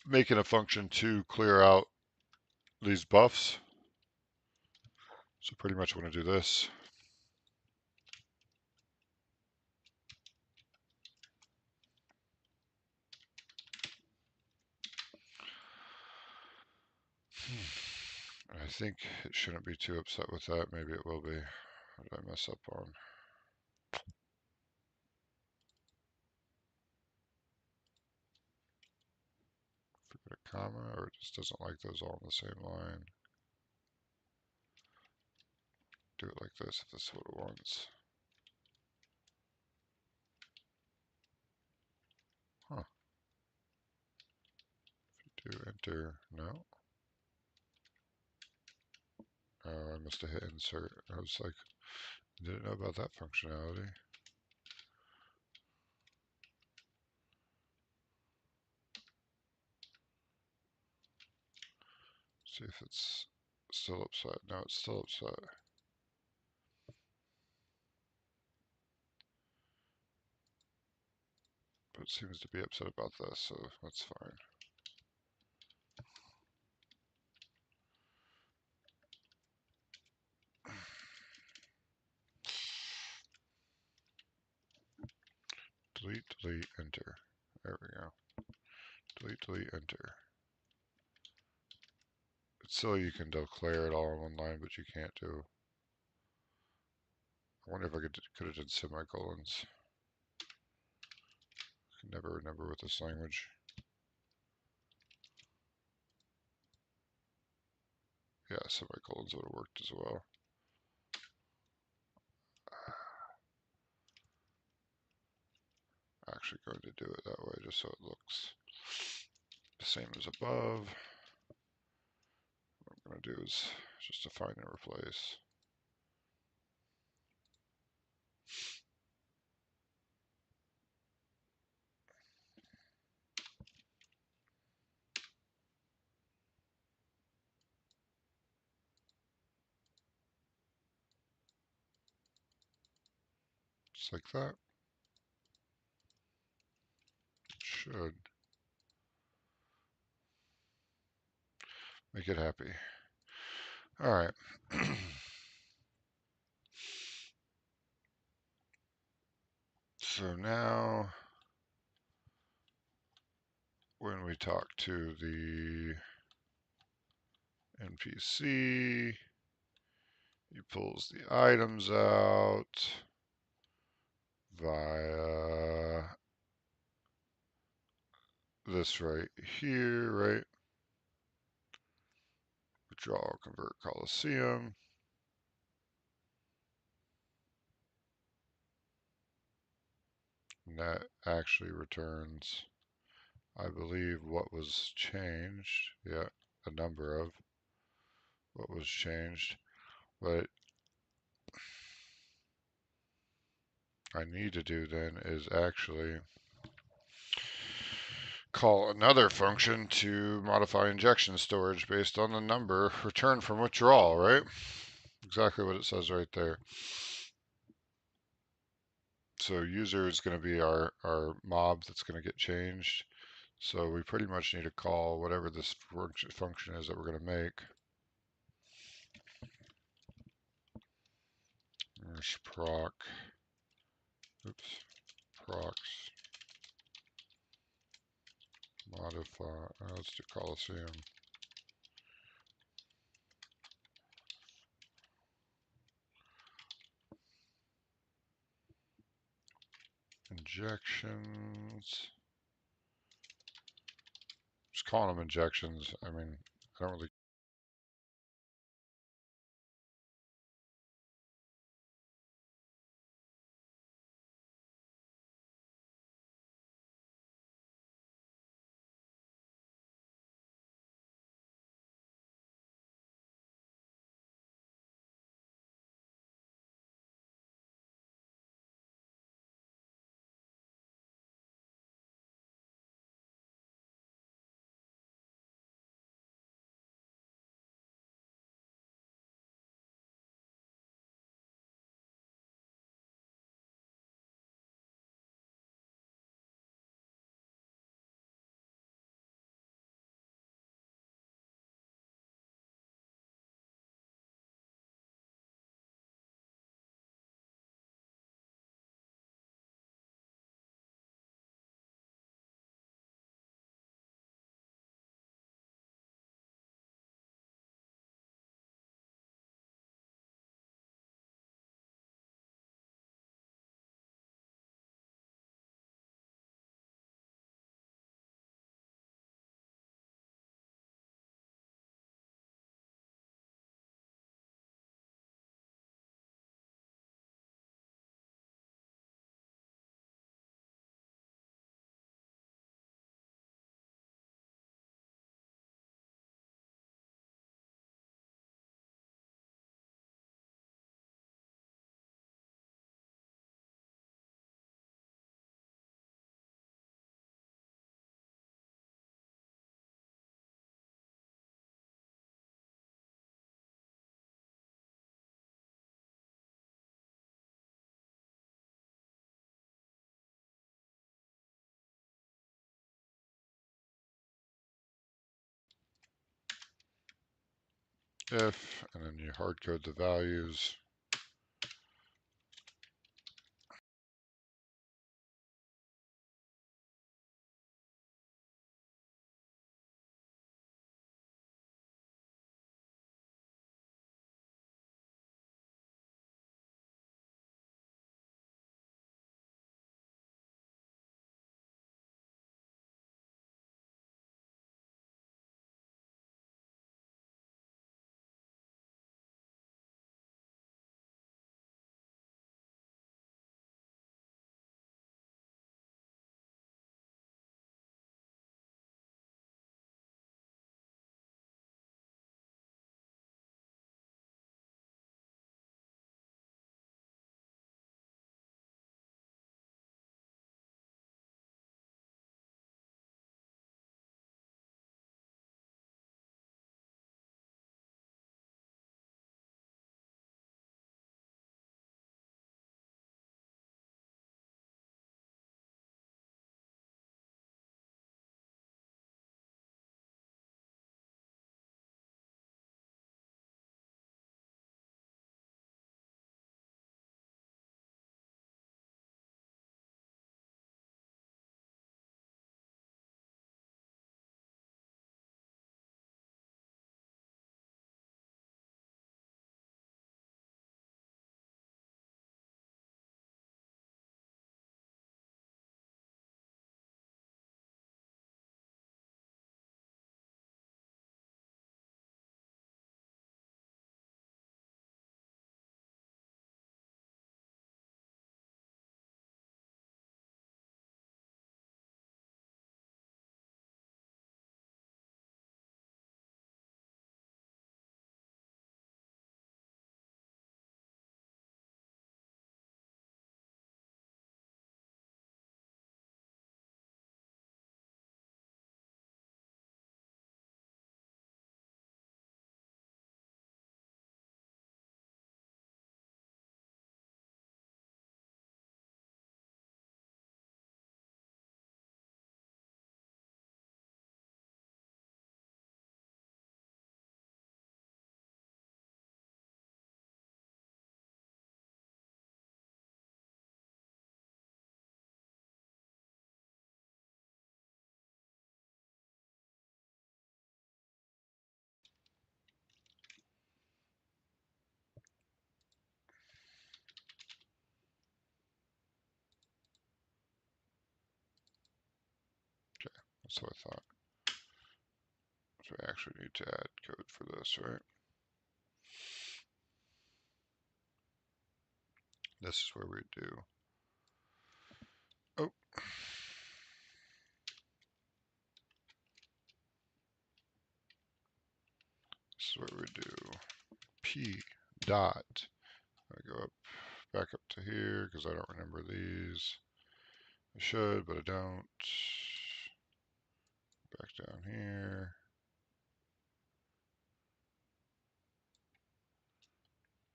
making a function to clear out these buffs. So pretty much want to do this. I think it shouldn't be too upset with that. Maybe it will be. What did I mess up on? Forget a comma, or it just doesn't like those all in the same line. Do it like this if this is what it wants. Huh. Do enter, no. Oh, I must have hit insert. I was like, didn't know about that functionality. See if it's still upset. No, it's still upset. But it seems to be upset about this, so that's fine. Delete, delete, enter. There we go. Delete, delete, enter. It's silly you can declare it all in one line, but you can't do. I wonder if I could have done semicolons. I can never remember with this language. Yeah, semicolons would have worked as well. Actually going to do it that way just so it looks the same as above. What I'm going to do is just define and replace. Just like that. Should make it happy. All right. So now when we talk to the NPC, he pulls the items out via this right here, right? Withdraw, convert Coliseum. And that actually returns, I believe, what was changed. Yeah, the number of what was changed. What I need to do then is actually call another function to modify injection storage based on the number returned from withdrawal, right? Exactly what it says right there. So user is going to be our mob that's going to get changed. So we pretty much need to call whatever this function is that we're going to make. There's proc. Oops. Procs. Modify. Let's do Coliseum. Injections. Just calling them injections. I mean, I don't really if, and then you hard code the values. Okay, that's what I thought. So we actually need to add code for this, right? This is where we do. Oh. This is what we do. P dot. I go up, back up to here because I don't remember these. I should, but I don't. Back down here.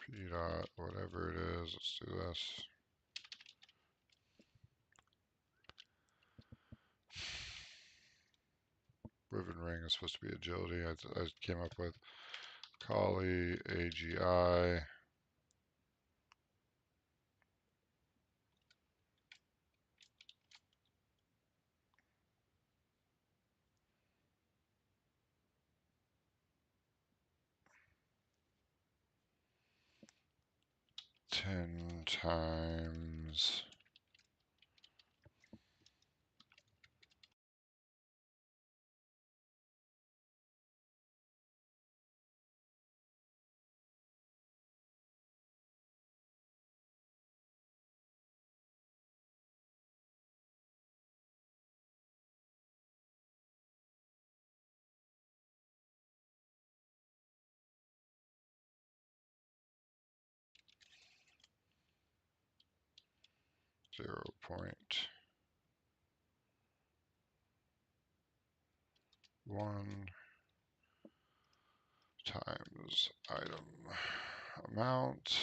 P dot, whatever it is. Let's do this. Ribbon ring is supposed to be agility. I came up with Coli AGI. Ten times zero point one times item amount.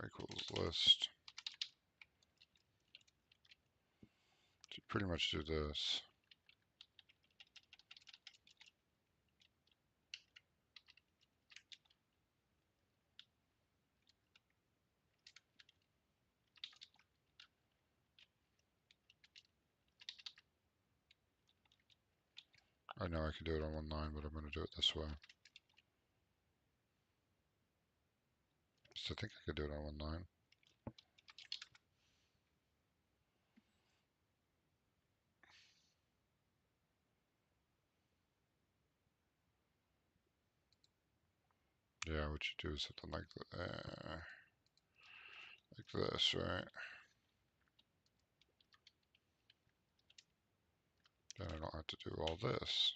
equals list. So pretty much do this. I know I can do it on one line, but I'm going to do it this way. So I think I could do it on one line. Yeah, what you do is something like this, right? Then I don't have to do all this.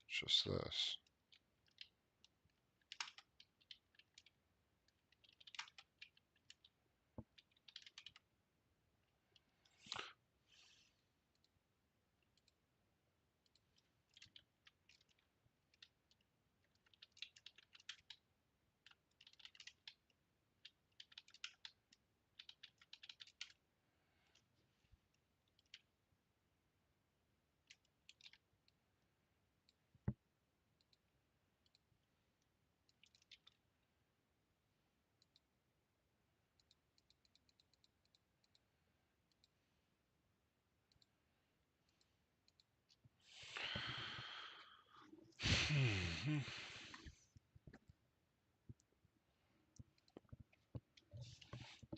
It's just this.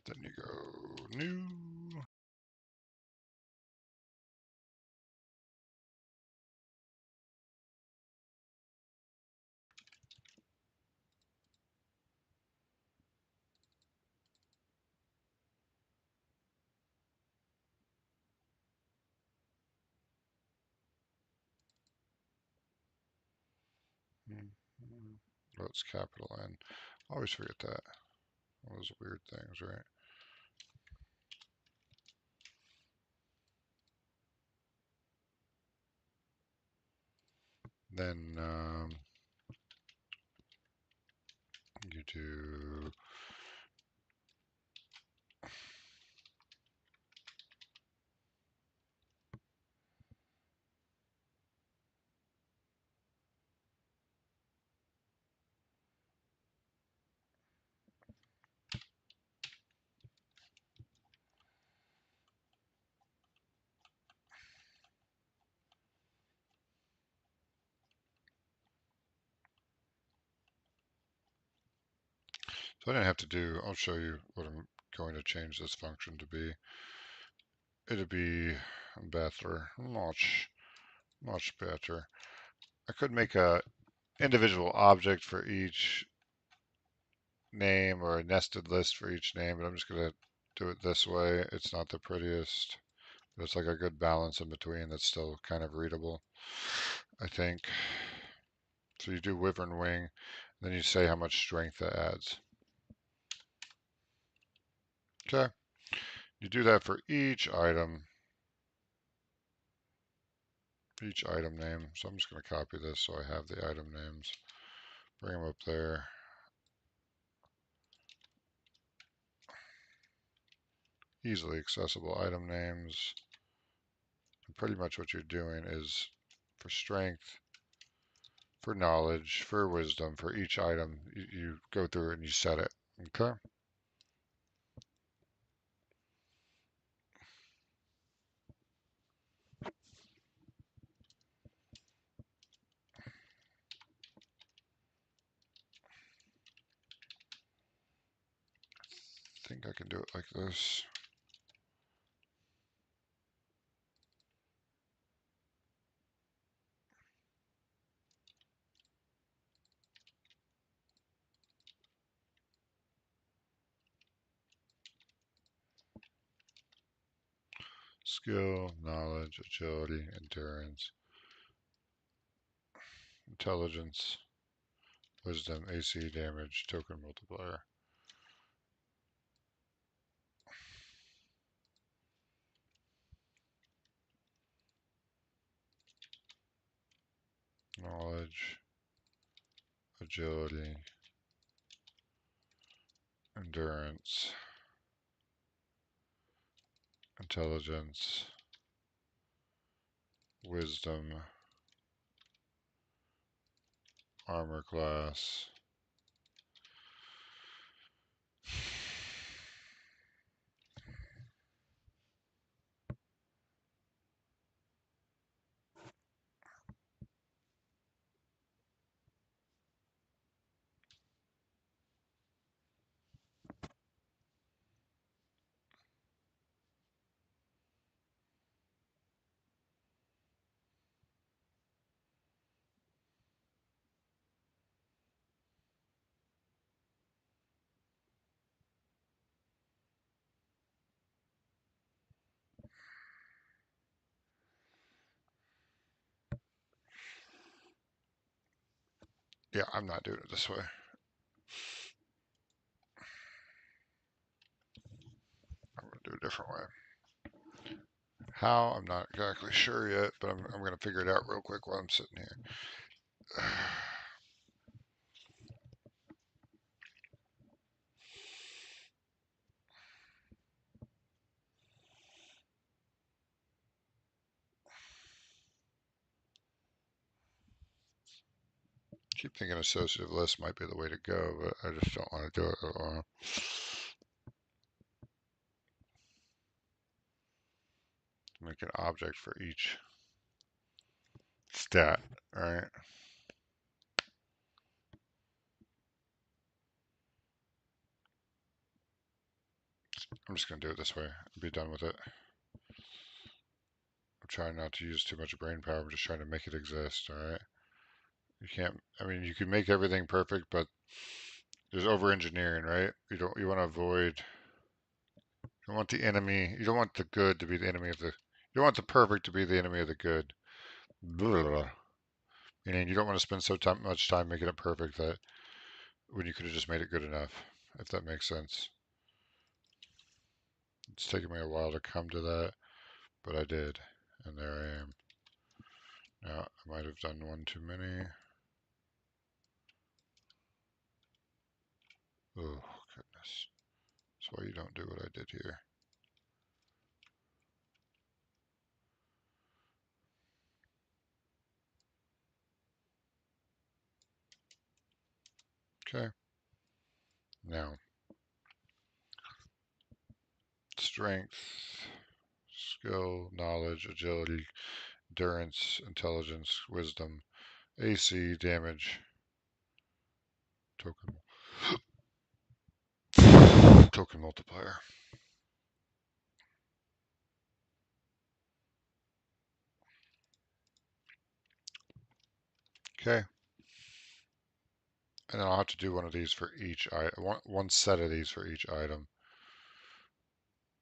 Then you go new. Oh, it's capital N. I always forget that. All those weird things, right? Then you do so I didn't have to do, I'll show you what I'm going to change this function to be. It'd be better, much better. I could make a individual object for each name or a nested list for each name, but I'm just going to do it this way. It's not the prettiest, but it's like a good balance in between that's still kind of readable, I think. So you do wyvern wing, then you say how much strength that adds. Okay, you do that for each item name. So I'm just going to copy this so I have the item names. Bring them up there. Easily accessible item names. And pretty much what you're doing is for strength, for knowledge, for wisdom, for each item, you go through and you set it. Okay? I think I can do it like this. Skill, knowledge, agility, endurance, intelligence, wisdom, AC damage, token multiplier. Knowledge, agility, endurance, intelligence, wisdom, armor class. Yeah, I'm not doing it this way. I'm going to do it a different way. How? I'm not exactly sure yet, but I'm going to figure it out real quick while I'm sitting here. Keep thinking associative list might be the way to go, but I just don't want to do it. Make an object for each stat, right? I'm just going to do it this way and be done with it. I'm trying not to use too much brain power. I'm just trying to make it exist, all right? You can't, I mean, you can make everything perfect, but there's over engineering, right? You want to avoid, you don't want the enemy, you don't want the good to be the enemy of the, you don't want the perfect to be the enemy of the good. Blah, blah, blah. Meaning you don't want to spend much time making it perfect that when you could have just made it good enough, if that makes sense. It's taken me a while to come to that, but I did, and there I am. Now, I might have done one too many. Oh, goodness. That's why you don't do what I did here. Okay. Now, strength, skill, knowledge, agility, endurance, intelligence, wisdom, AC, damage, token, token multiplier. Okay. And then I'll have to do one of these for each item, one set of these for each item,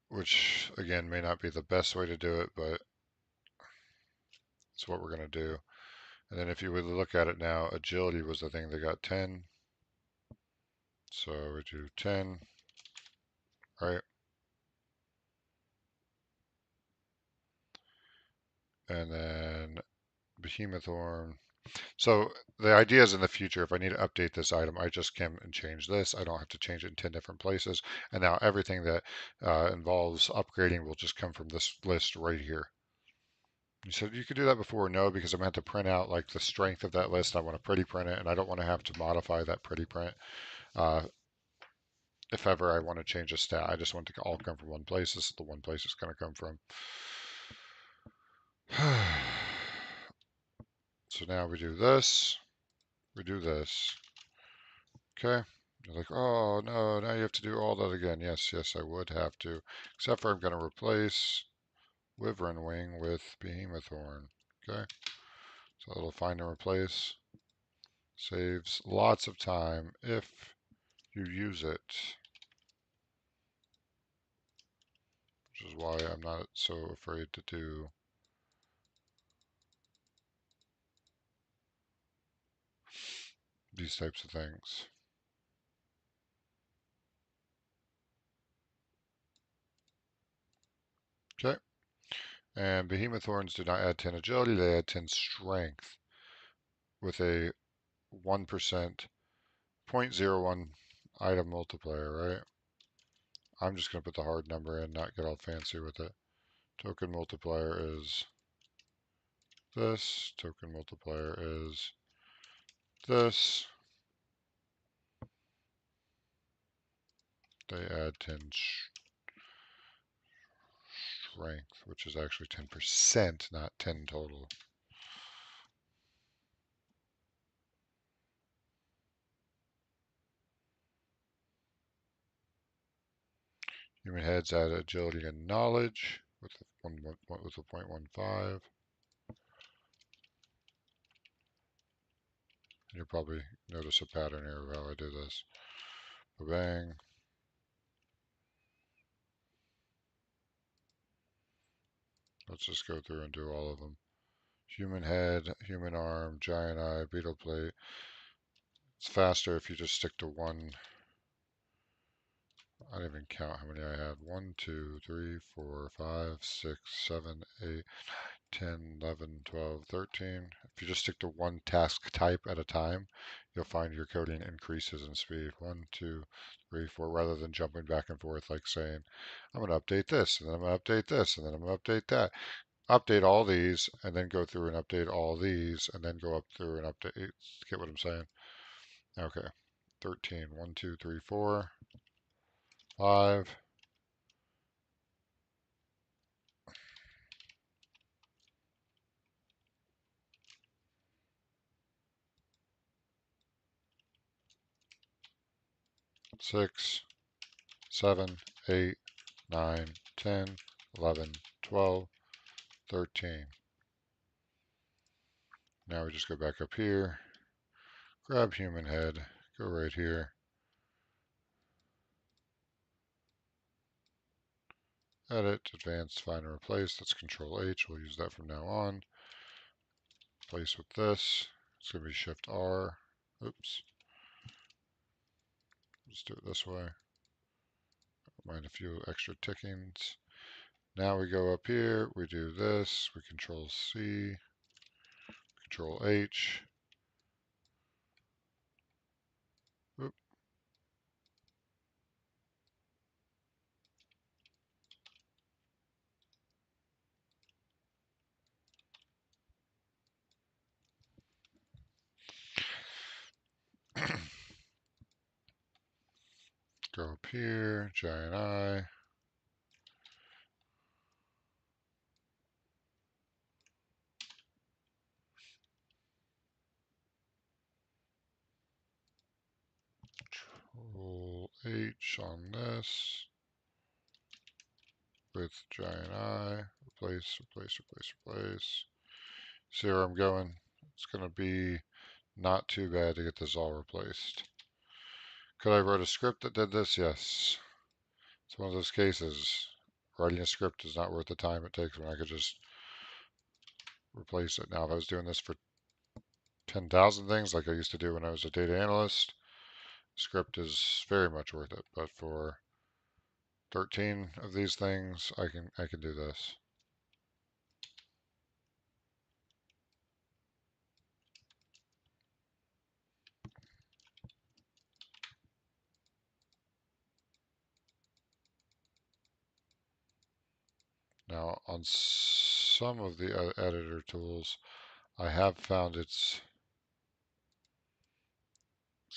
which again may not be the best way to do it, but it's what we're going to do. And then if you would look at it now, agility was the thing that got 10. So we do 10, right? And then behemoth horn. So the idea is in the future, if I need to update this item, I just come and change this. I don't have to change it in 10 different places. And now everything that involves upgrading will just come from this list right here. You said you could do that before. No, because I'm going to have to print out like the strength of that list. I want to pretty print it, and I don't want to have to modify that pretty print. If ever I want to change a stat, I just want to all come from one place. This is the one place it's going to come from. So now we do this. We do this. Okay. You're like, oh no, now you have to do all that again. Yes, yes, I would have to. Except for I'm going to replace Wyvern Wing with Behemoth Horn. Okay. So it'll find and replace. Saves lots of time if you use it. Which is why I'm not so afraid to do these types of things. Okay. And Behemoth Horns do not add 10 agility, they add 10 strength with a 1% 0.01 item multiplier, right? I'm just going to put the hard number in, not get all fancy with it. Token multiplier is this. Token multiplier is this. They add 10 strength, which is actually 10%, not 10 total. Human heads add agility and knowledge with a 0.15. You'll probably notice a pattern here of how I do this. Bang. Let's just go through and do all of them. Human head, human arm, giant eye, beetle plate. It's faster if you just stick to one. I didn't even count how many I had. 1, 2, 3, 4, 5, 6, 7, 8, 10, 11, 12, 13. If you just stick to one task type at a time, you'll find your coding increases in speed. 1, 2, 3, 4, rather than jumping back and forth like saying, I'm going to update this, and then I'm going to update this, and then I'm going to update that. Update all these, and then go through and update all these, and then go up through and update. Get what I'm saying? Okay. 13. 1, 2, 3, 4, 5. 6, 7, 8, 9, 10, 11, 12, 13. Now we just go back up here, grab human head, go right here, edit, advanced, find and replace. That's Control H. We'll use that from now on. Place with this. It's going to be Shift R. Oops. Let's do it this way. Mind a few extra tickings. Now we go up here, we do this, we Control C, Control H. Oop. Go up here, giant eye. Control H on this. With giant eye. Replace, replace, replace, replace. See where I'm going? It's going to be not too bad to get this all replaced. Could I write a script that did this? Yes. It's one of those cases. Writing a script is not worth the time it takes when I could just replace it. Now, if I was doing this for 10,000 things like I used to do when I was a data analyst, script is very much worth it. But for 13 of these things, I can do this. Now, on some of the editor tools, I have found it's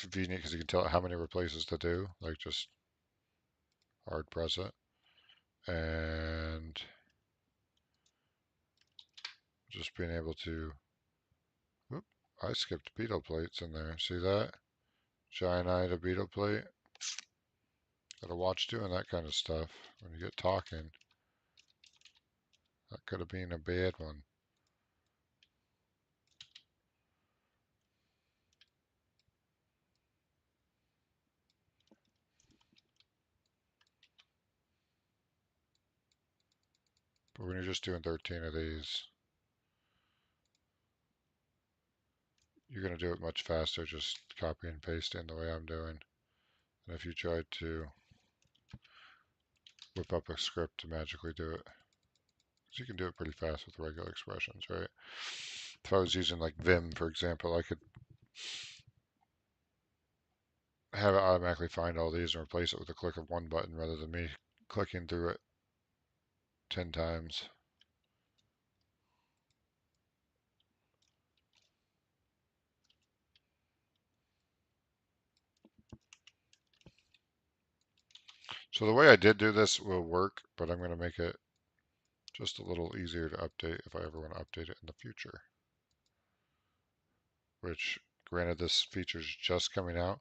convenient because you can tell it how many replaces to do, like just hard press it. And just being able to, whoop, I skipped beetle plates in there. See that? Giant eye to beetle plate. Gotta watch doing that kind of stuff when you get talking. That could have been a bad one. But when you're just doing 13 of these, you're going to do it much faster just copy and paste in the way I'm doing. And if you tried to whip up a script to magically do it, because you can do it pretty fast with regular expressions, right? If I was using like Vim, for example, I could have it automatically find all these and replace it with a click of one button rather than me clicking through it 10 times. So the way I did do this will work, but I'm going to make it just a little easier to update if I ever want to update it in the future. Which, granted, this feature is just coming out.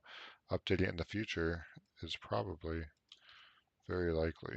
Updating it in the future is probably very likely.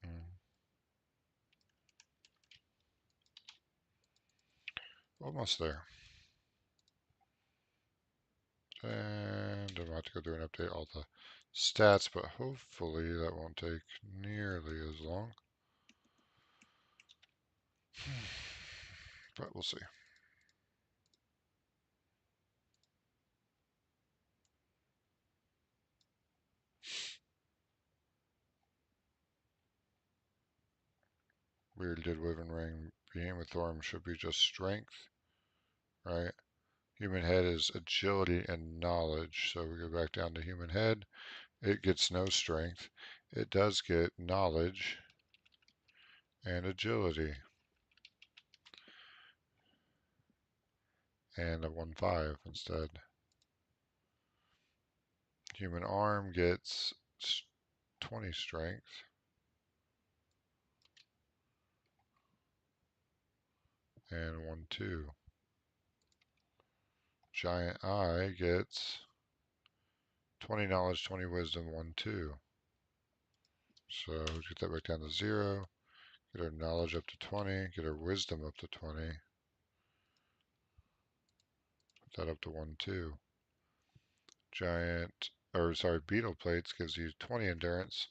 Mm, almost there. And I'm about to go through and update all the stats, but hopefully that won't take nearly as long. But we'll see. We already did Wyvern Ring. Behemoth Thorn should be just strength, right? Human Head is agility and knowledge. So we go back down to Human Head. It gets no strength. It does get knowledge and agility. And a 1-5 instead. Human Arm gets 20 strength. And 1-2. Giant Eye gets 20 knowledge, 20 wisdom, 1-2. So get that back down to 0. Get our knowledge up to 20. Get our wisdom up to 20. Put that up to 1-2. Beetle Plates gives you 20 endurance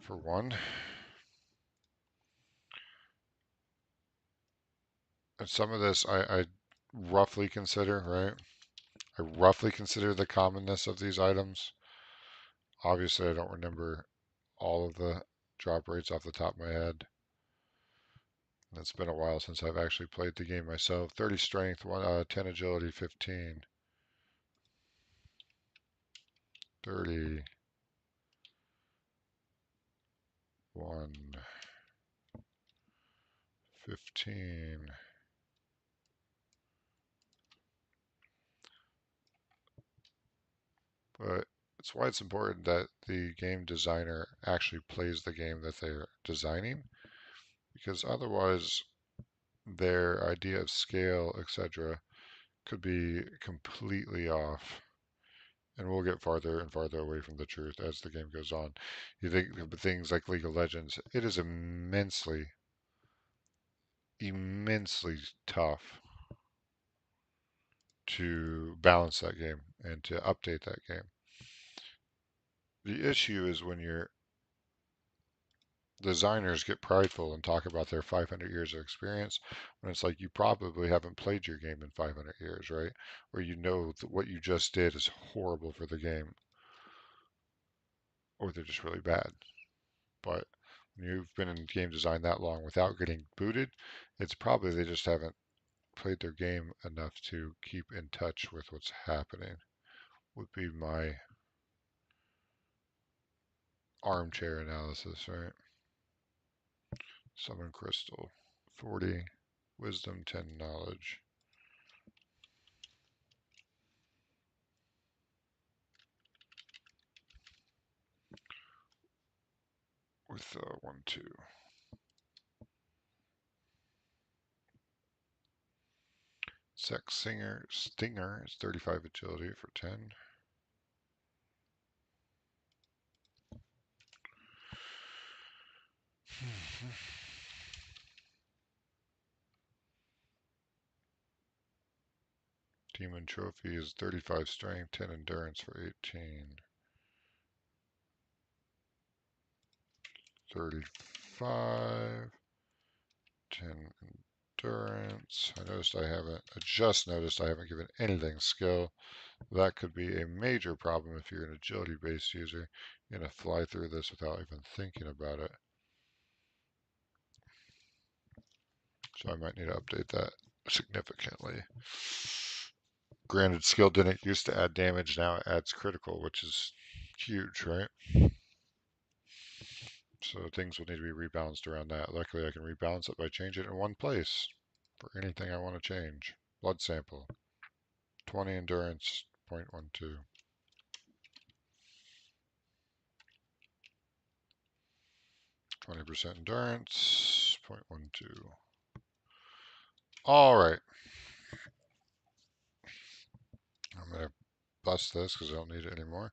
for 1. And some of this I roughly consider, right? I roughly consider the commonness of these items. Obviously, I don't remember all of the drop rates off the top of my head. It's been a while since I've actually played the game myself. 30 strength, 10 agility, 15. 30. 1. 15. But it's why it's important that the game designer actually plays the game that they're designing, because otherwise their idea of scale, etc., could be completely off. And we'll get farther and farther away from the truth as the game goes on. You think of things like League of Legends, it is immensely, immensely tough to balance that game and to update that game. The issue is when your designers get prideful and talk about their 500 years of experience, when it's like you probably haven't played your game in 500 years, right? Or you know that what you just did is horrible for the game, or they're just really bad. But when you've been in game design that long without getting booted, it's probably they just haven't played their game enough to keep in touch with what's happening, would be my armchair analysis, right? Summon Crystal. 40 wisdom, 10 knowledge. With 1-2. Sex Stinger is 35 agility for 10. Demon Trophy is 35 strength, 10 endurance for 18. 35, 10 endurance. I just noticed I haven't given anything skill. That could be a major problem if you're an agility-based user. You're going to fly through this without even thinking about it. So I might need to update that significantly. Granted, skill didn't used to add damage, now it adds critical, which is huge, right? So things will need to be rebalanced around that. Luckily, I can rebalance it by changing it in one place for anything I want to change. Blood sample, 20 endurance, 0.12. 20% endurance, 0.12. All right. I'm going to bust this because I don't need it anymore.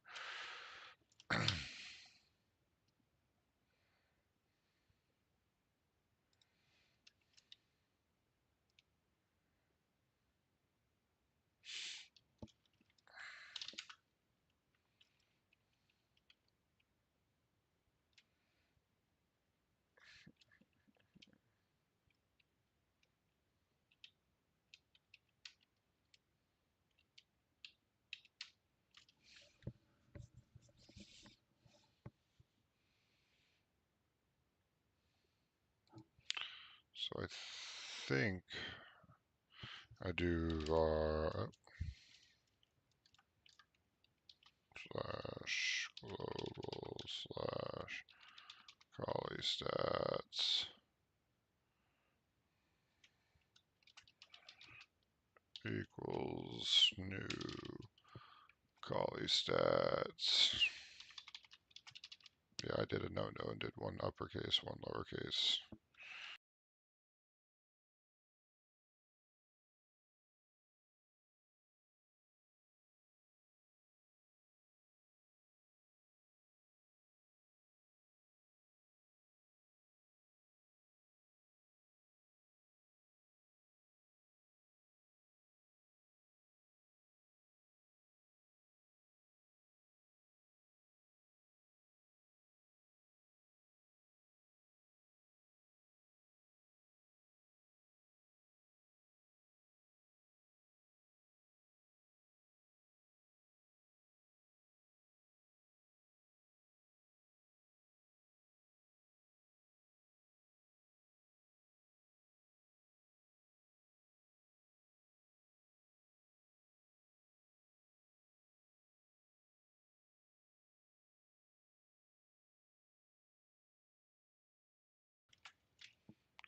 So I think I do slash global slash Collie stats equals new Collie stats. Yeah, I did a no and did one uppercase, one lowercase.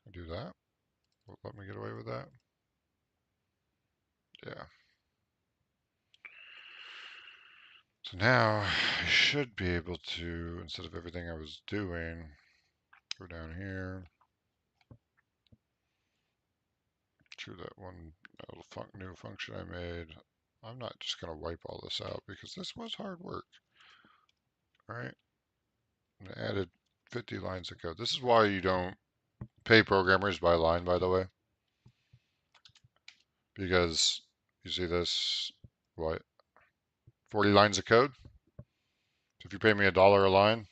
I do that. Let me get away with that. Yeah. So now I should be able to, instead of everything I was doing, go down here, to that one little new function I made. I'm not just going to wipe all this out because this was hard work. All right. And I added 50 lines of code. This is why you don't pay programmers by line, by the way. Because you see this, what, 40 lines of code? So if you pay me $1 a line,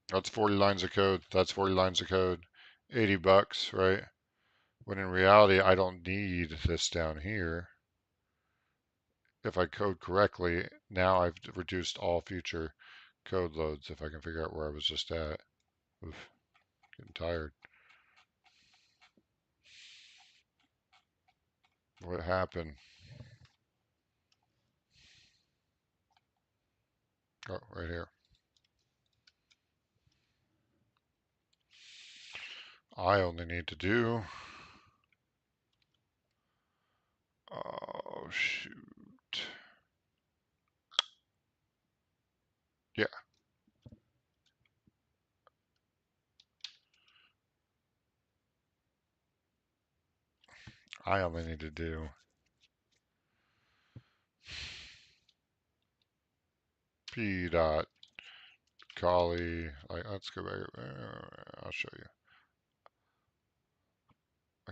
that's 40 lines of code. That's 40 lines of code. 80 bucks, right? When in reality, I don't need this down here. If I code correctly, now I've reduced all future code loads if I can figure out where I was just at. Oof, getting tired. What happened? Oh, right here. I only need to do, oh shoot. Yeah, I only need to do P dot Collie. Like, let's go back. I'll show you. I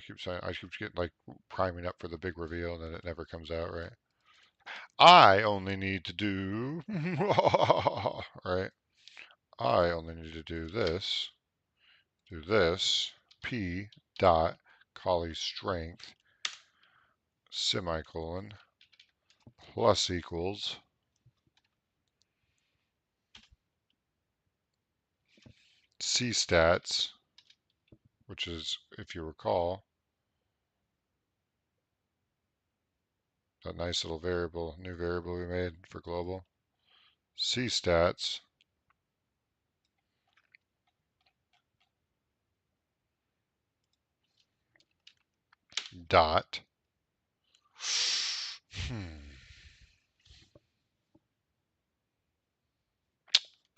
keep getting like priming up for the big reveal, and then it never comes out, right? I only need to do right. I only need to do this, P dot Collie strength semicolon plus equals C stats, which is, if you recall, that nice little variable, new variable we made for global. C stats dot.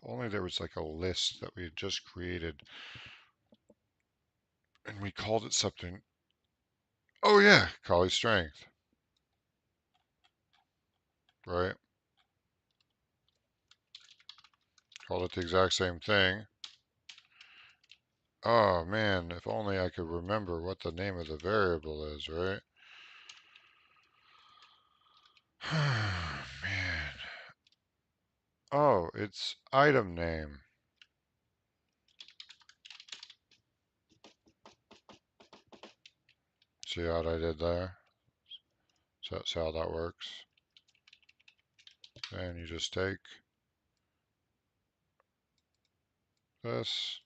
Only there was like a list that we had just created and we called it something. Oh yeah, Collie strength, right? Called it the exact same thing. Oh man, if only I could remember what the name of the variable is, right? Man. Oh, it's item name. See what I did there? So that's how that works. And you just take this,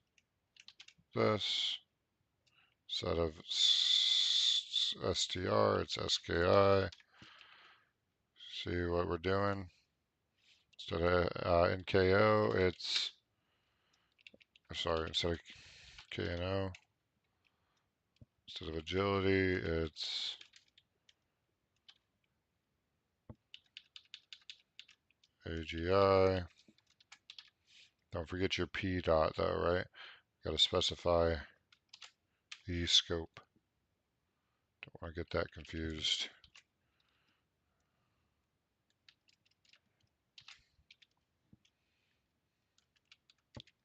instead of str, it's ski. See what we're doing? Instead of nko, instead of kno, instead of agility, it's agi. Don't forget your p dot though, right? Got to specify the scope. Don't want to get that confused.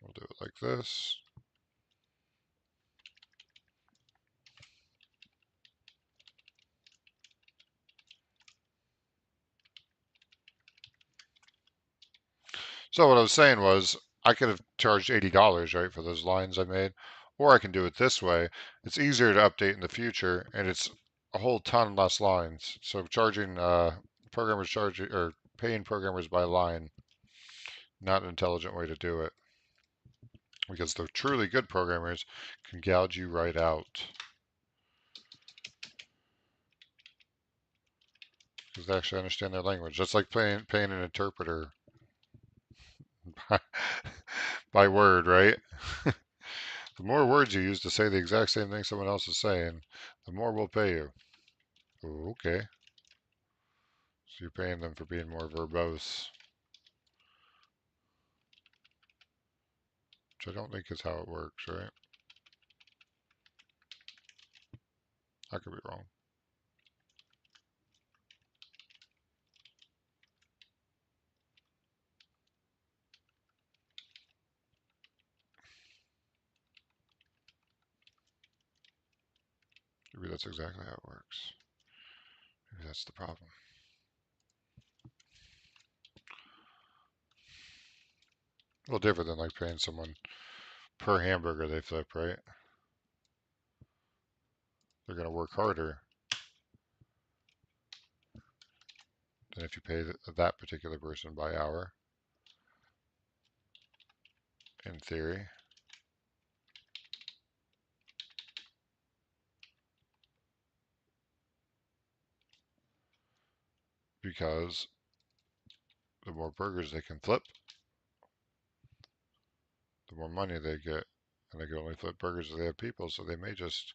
We'll do it like this. So what I was saying was I could have charged $80, right, for those lines I made, or I can do it this way. It's easier to update in the future, and it's a whole ton less lines. So charging programmers charging or paying programmers by line, not an intelligent way to do it, because the truly good programmers can gouge you right out because they actually understand their language. That's like paying an interpreter by word, right? The more words you use to say the exact same thing someone else is saying, the more we'll pay you. Ooh, okay. So you're paying them for being more verbose, which I don't think is how it works, right? I could be wrong. Maybe that's exactly how it works. Maybe that's the problem. A little different than like paying someone per hamburger they flip, right? They're going to work harder than if you pay that particular person by hour, in theory. Because the more burgers they can flip, the more money they get. And they can only flip burgers if they have people, so they may just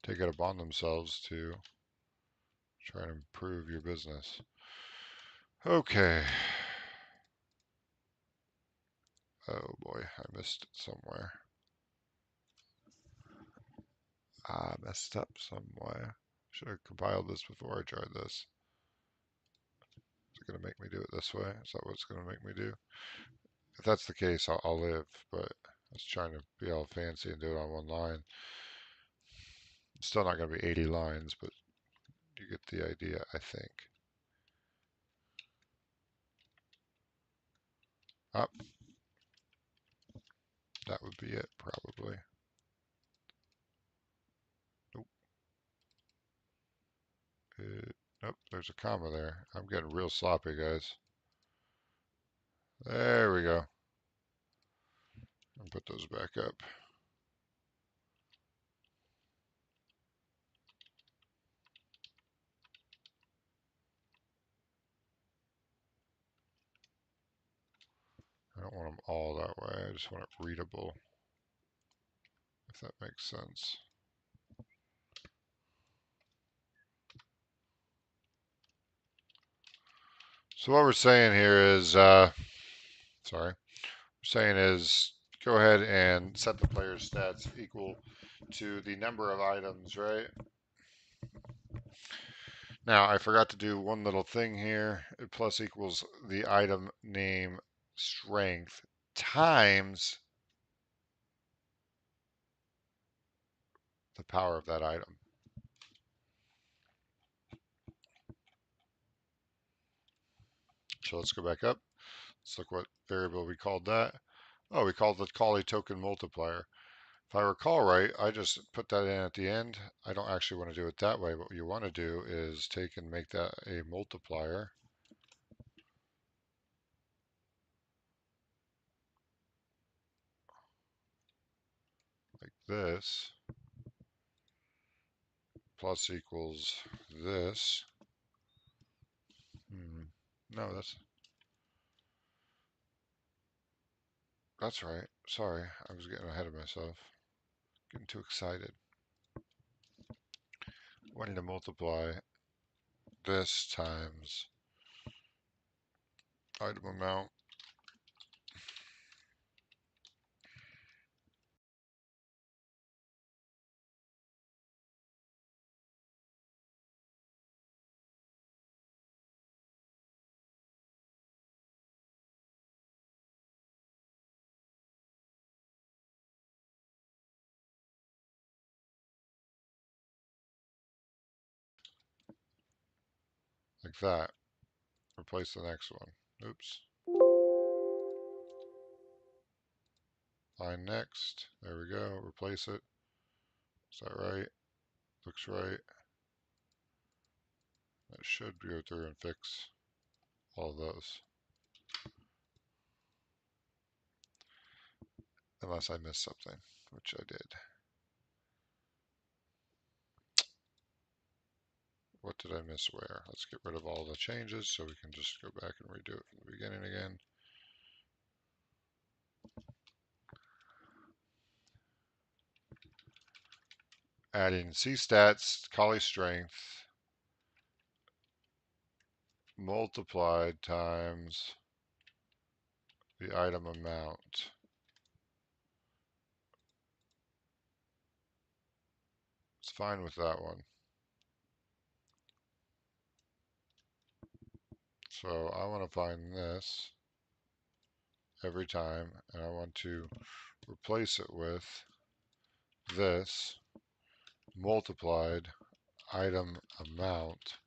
take it upon themselves to try and improve your business. Okay. Oh boy, I missed it somewhere. I messed up somewhere. Should have compiled this before I tried this. going to make me do it this way? Is that what it's going to make me do? If that's the case, I'll live, but I was trying to be all fancy and do it on one line. It's still not going to be 80 lines, but you get the idea, I think. Up. That would be it, probably. Nope. Nope, there's a comma there. I'm getting real sloppy, guys. There we go. And put those back up. I don't want them all that way. I just want it readable, if that makes sense. So what we're saying here is, sorry, saying is go ahead and set the player's stats equal to the number of items, right? Now, I forgot to do one little thing here. Plus equals the item name strength times the power of that item. So let's go back up. Let's look what variable we called that. Oh, we called the Coli token multiplier. If I recall right, I just put that in at the end. I don't actually want to do it that way. What you want to do is take and make that a multiplier. Like this. Plus equals this. No, that's right. Sorry, I was getting ahead of myself. Getting too excited. Wanting to multiply this times item amount. Like that. Replace the next one. Oops. Find next. There we go. Replace it. Is that right? Looks right. That should go through and fix all of those. Unless I missed something, which I did. What did I miss where? Let's get rid of all the changes so we can just go back and redo it from the beginning again. Adding C-stats, Coli strength, multiplied times the item amount. It's fine with that one. So I want to find this every time, and I want to replace it with this multiplied item amount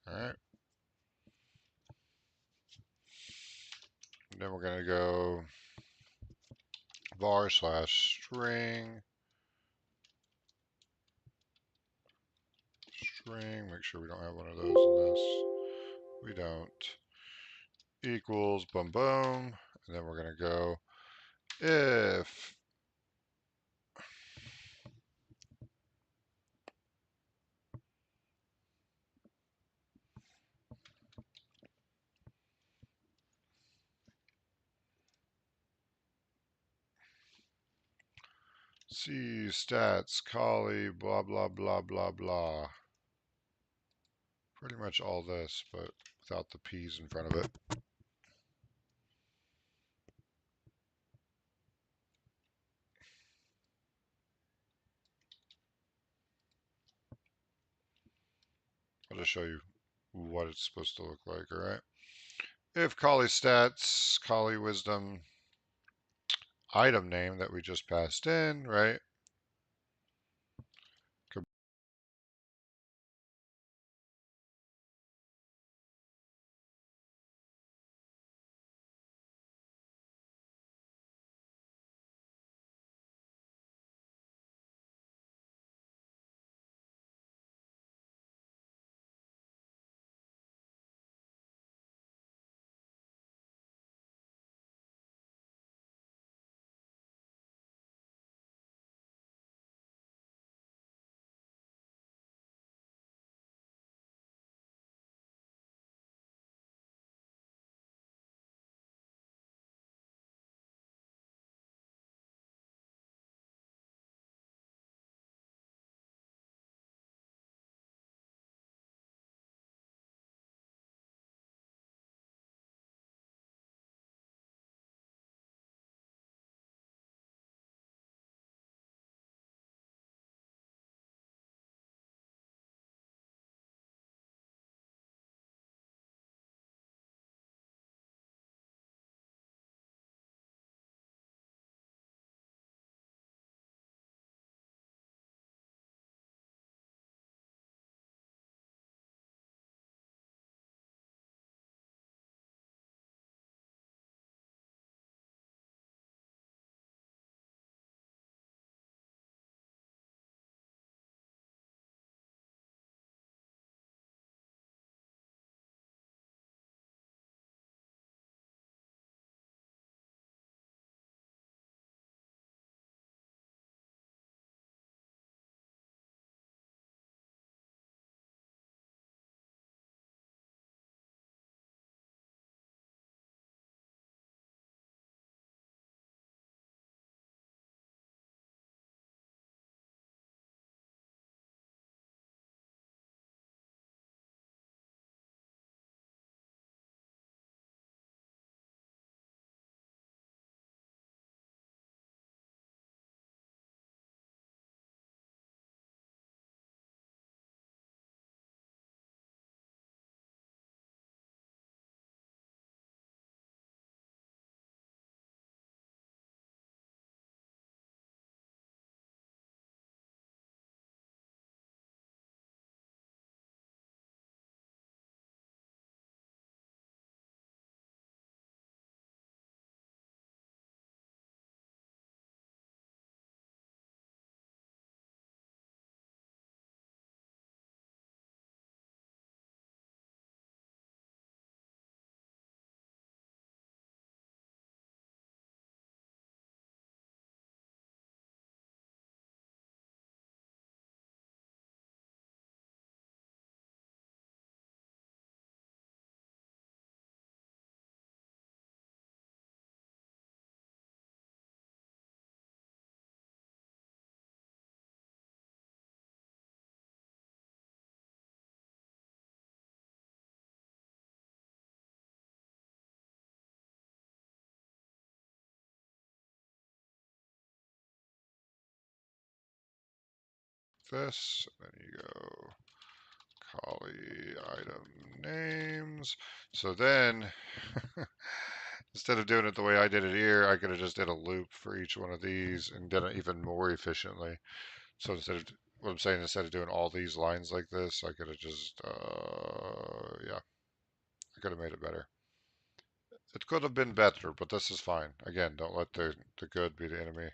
All right. And then we're going to go var slash string. String. Make sure we don't have one of those in this. We don't. Equals, boom, boom. And then we're going to go if C stats, Collie, blah, blah, blah, blah, blah. Pretty much all this, but without the P's in front of it. I'll just show you what it's supposed to look like, all right? If Collie stats, Collie wisdom, item name that we just passed in, right? This, then you go Collie item names. So then, instead of doing it the way I did it here, I could have just did a loop for each one of these and done it even more efficiently. So instead of what I'm saying, instead of doing all these lines like this, I could have just, yeah, I could have made it better. It could have been better, but this is fine. Again, don't let the good be the enemy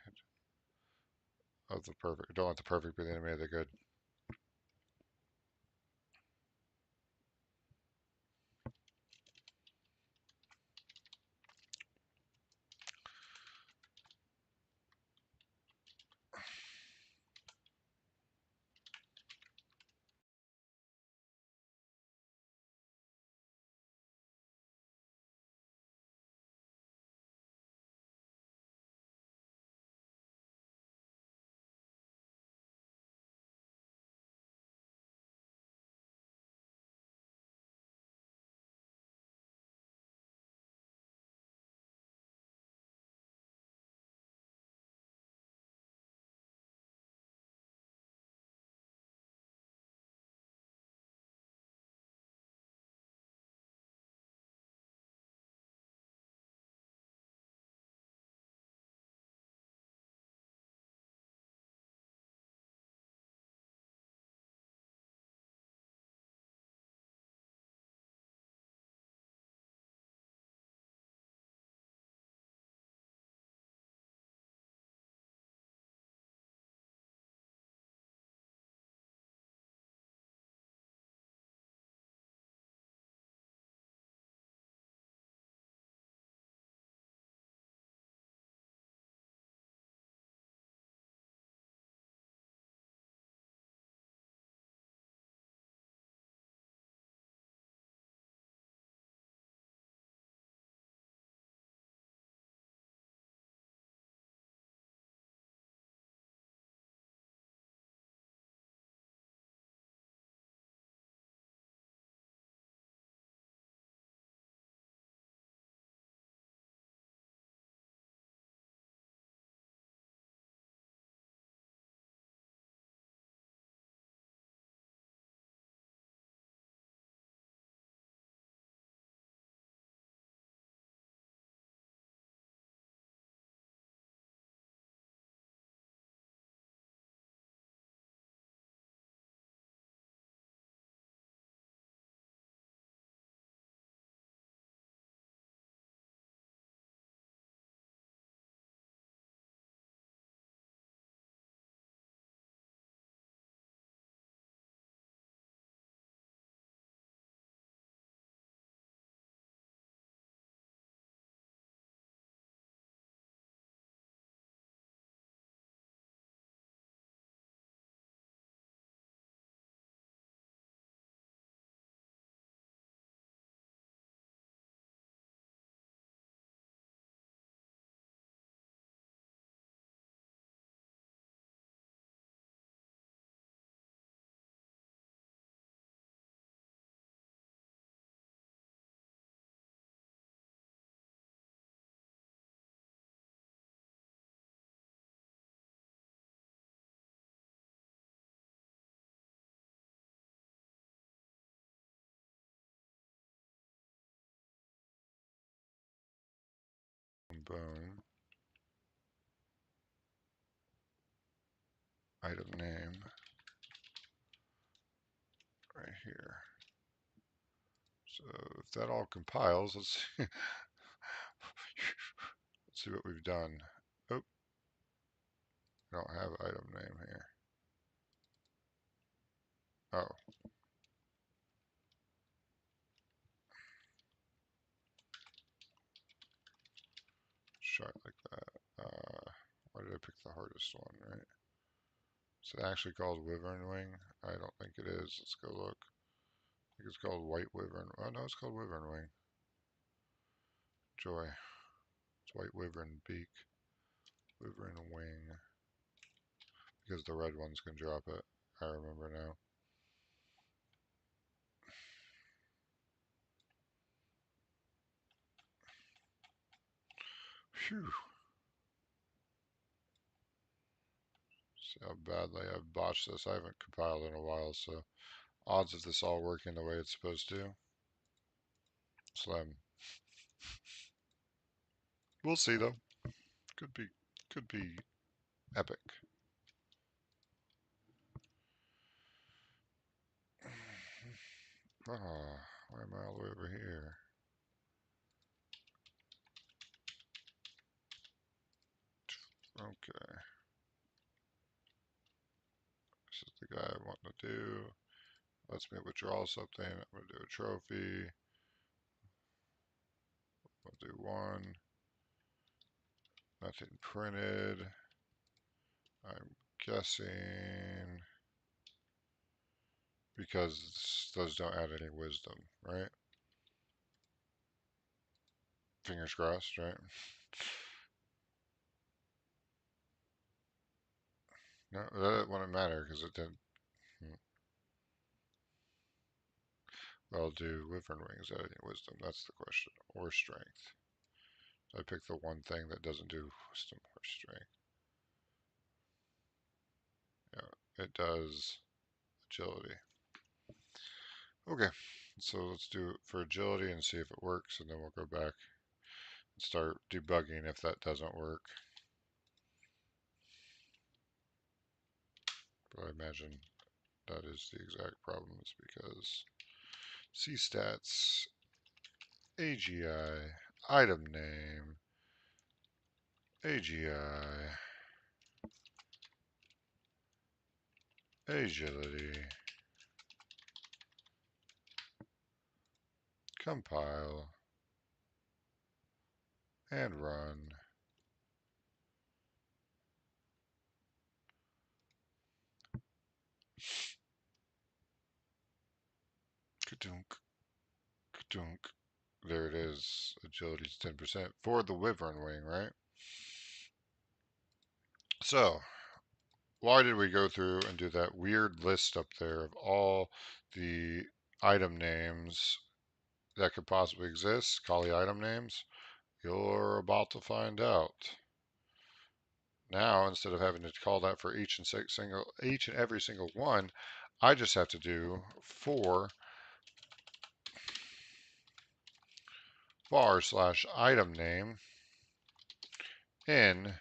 of the perfect. Don't let the perfect be the enemy of the good. Boom. Item name right here. So if that all compiles, let's see, let's see what we've done. Oh, I don't have item name here. Oh, try it like that. Why did I pick the hardest one, right? Is it actually called Wyvern Wing? I don't think it is. Let's go look. I think it's called White Wyvern. Oh, no, it's called Wyvern Wing. Joy. It's White Wyvern Beak. Wyvern Wing. Because the red ones can drop it. I remember now. Phew. See how badly I've botched this. I haven't compiled in a while, so odds of this all working the way it's supposed to. Slim. We'll see though. Could be epic. Oh, why am I all the way over here? Okay. This is the guy I want to do. Lets me withdraw something. I'm going to do a trophy. I'll do one. Nothing printed. I'm guessing because those don't add any wisdom, right? Fingers crossed, right? No, that wouldn't matter because it didn't. I'll do wyvern wings add any wisdom. That's the question. Or strength. I pick the one thing that doesn't do wisdom or strength. Yeah, it does agility. Okay, so let's do it for agility and see if it works, and then we'll go back and start debugging if that doesn't work. But I imagine that is the exact problem, is because C stats, AGI, item name, AGI, agility, compile, and run. Kadunk, kadunk. There it is. Agility's 10% for the wyvern wing, right? So, why did we go through and do that weird list up there of all the item names that could possibly exist, Kali item names? You're about to find out. Now, instead of having to call that for each and every single one, I just have to do for /item name in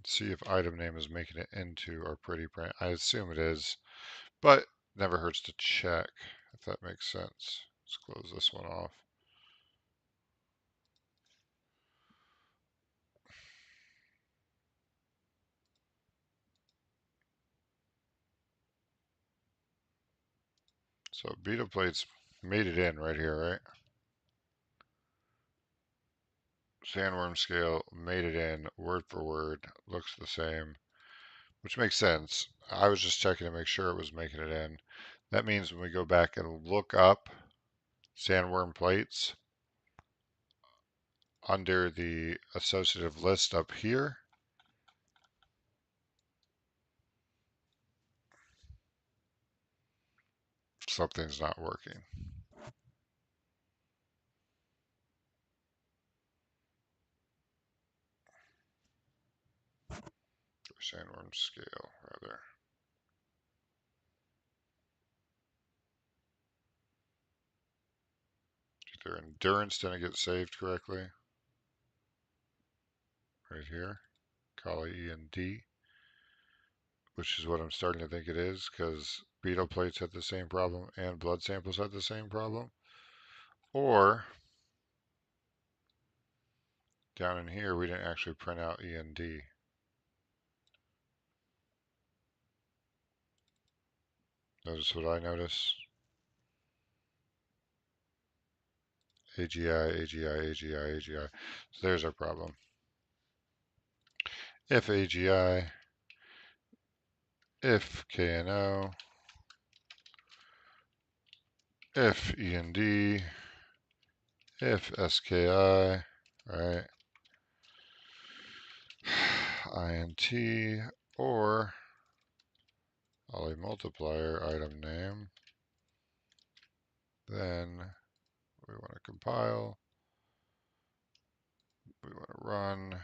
See if item name is making it into our pretty print. I assume it is, but never hurts to check, if that makes sense. Let's close this one off. So beetle plates made it in right here, right? Sandworm scale made it in word for word, looks the same, which makes sense. I was just checking to make sure it was making it in. That means when we go back and look up sandworm plates under the associative list up here, something's not working. Sandworm scale, rather. Their endurance didn't get saved correctly. Right here, Coliseum, which is what I'm starting to think it is, because beetle plates had the same problem and blood samples had the same problem. Or down in here, we didn't actually print out END. Notice what I notice? AGI, AGI, AGI, AGI. So there's our problem. If AGI, if KNO, if END, if SKI, right? INT, or Ollie multiplier item name. Then we want to compile. We want to run.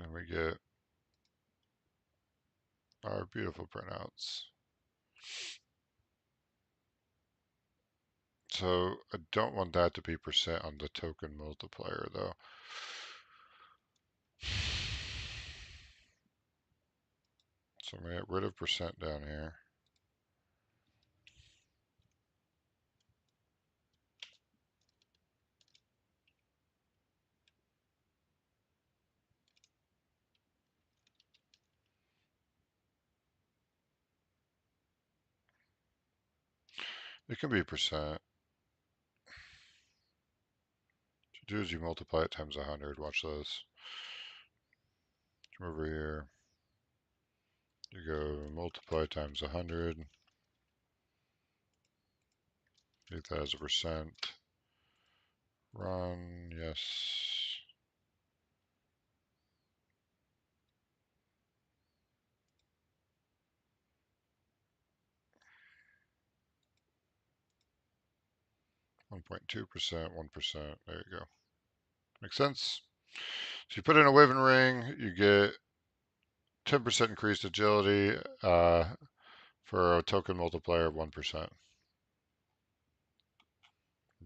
And we get our beautiful printouts. So I don't want that to be percent on the token multiplier though. So I'm going to get rid of percent down here. It can be percent. What you do is you multiply it times 100. Watch this. Come over here. You go multiply times 100. Get that as a percent. Run, yes. .2%, 1%. There you go. Make sense? So you put in a Wyvern ring, you get 10% increased agility for a token multiplier of 1%. It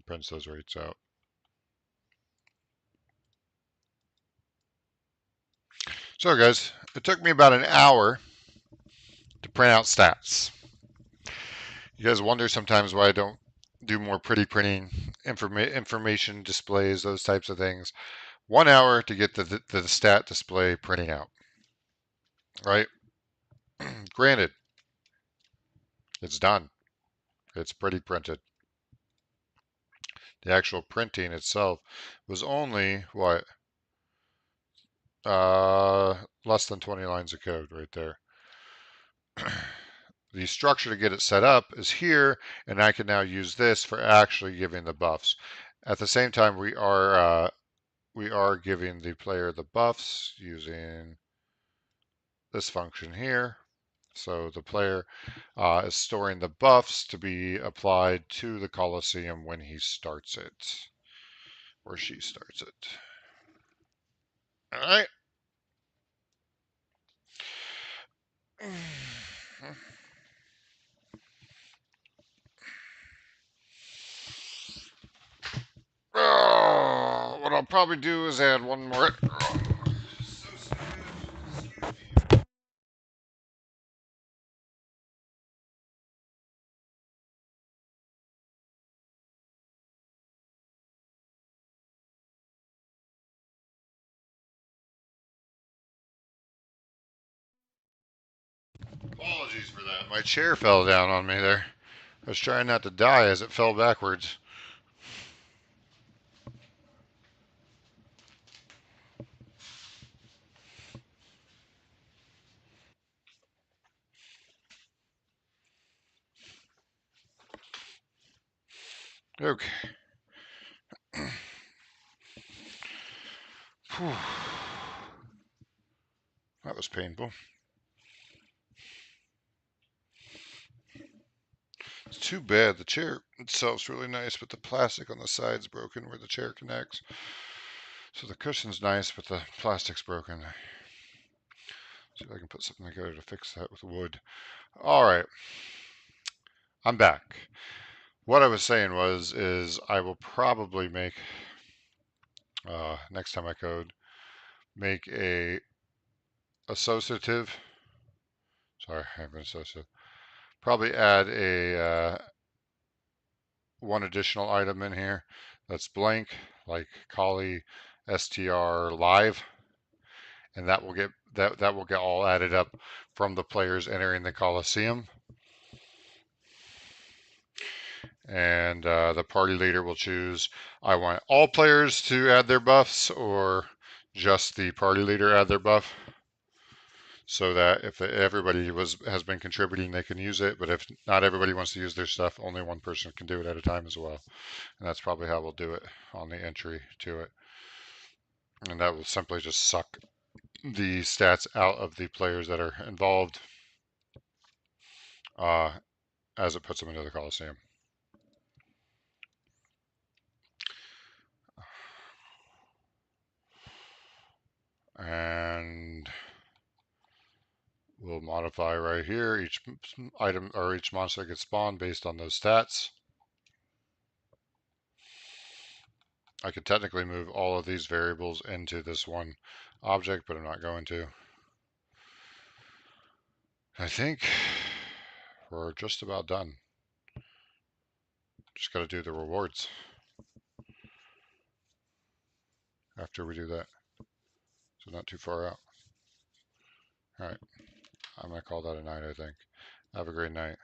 prints those rates out. So guys, it took me about an hour to print out stats. You guys wonder sometimes why I don't do more pretty printing, information displays, those types of things. 1 hour to get the stat display printing out, right? Granted, it's done. It's pretty printed. The actual printing itself was only, what, less than 20 lines of code right there. The structure to get it set up is here, and I can now use this for actually giving the buffs. At the same time, we are giving the player the buffs using this function here. So the player is storing the buffs to be applied to the Coliseum when he starts it, or she starts it. All right. I'll probably do is add one more. Apologies for that. My chair fell down on me there. I was trying not to die as it fell backwards. Okay. Whew. That was painful. It's too bad. The chair itself's really nice, but the plastic on the side's broken where the chair connects. So the cushion's nice, but the plastic's broken. See if I can put something together to fix that with wood. All right, I'm back. What I was saying is I will probably make next time I code make a associative. Sorry, I have an associative. Probably add a one additional item in here that's blank, like Kali STR live, and that will get all added up from the players entering the Coliseum. And the party leader will choose, I want all players to add their buffs or just the party leader add their buff, so that if everybody has been contributing, they can use it. But if not everybody wants to use their stuff, only one person can do it at a time as well. And that's probably how we'll do it on the entry to it. And that will simply just suck the stats out of the players that are involved uh, as it puts them into the Coliseum. And we'll modify right here. Each item or each monster gets spawned based on those stats. I could technically move all of these variables into this one object, but I'm not going to. I think we're just about done. Just got to do the rewards after we do that. So not too far out. All right. I'm going to call that a night, I think. Have a great night.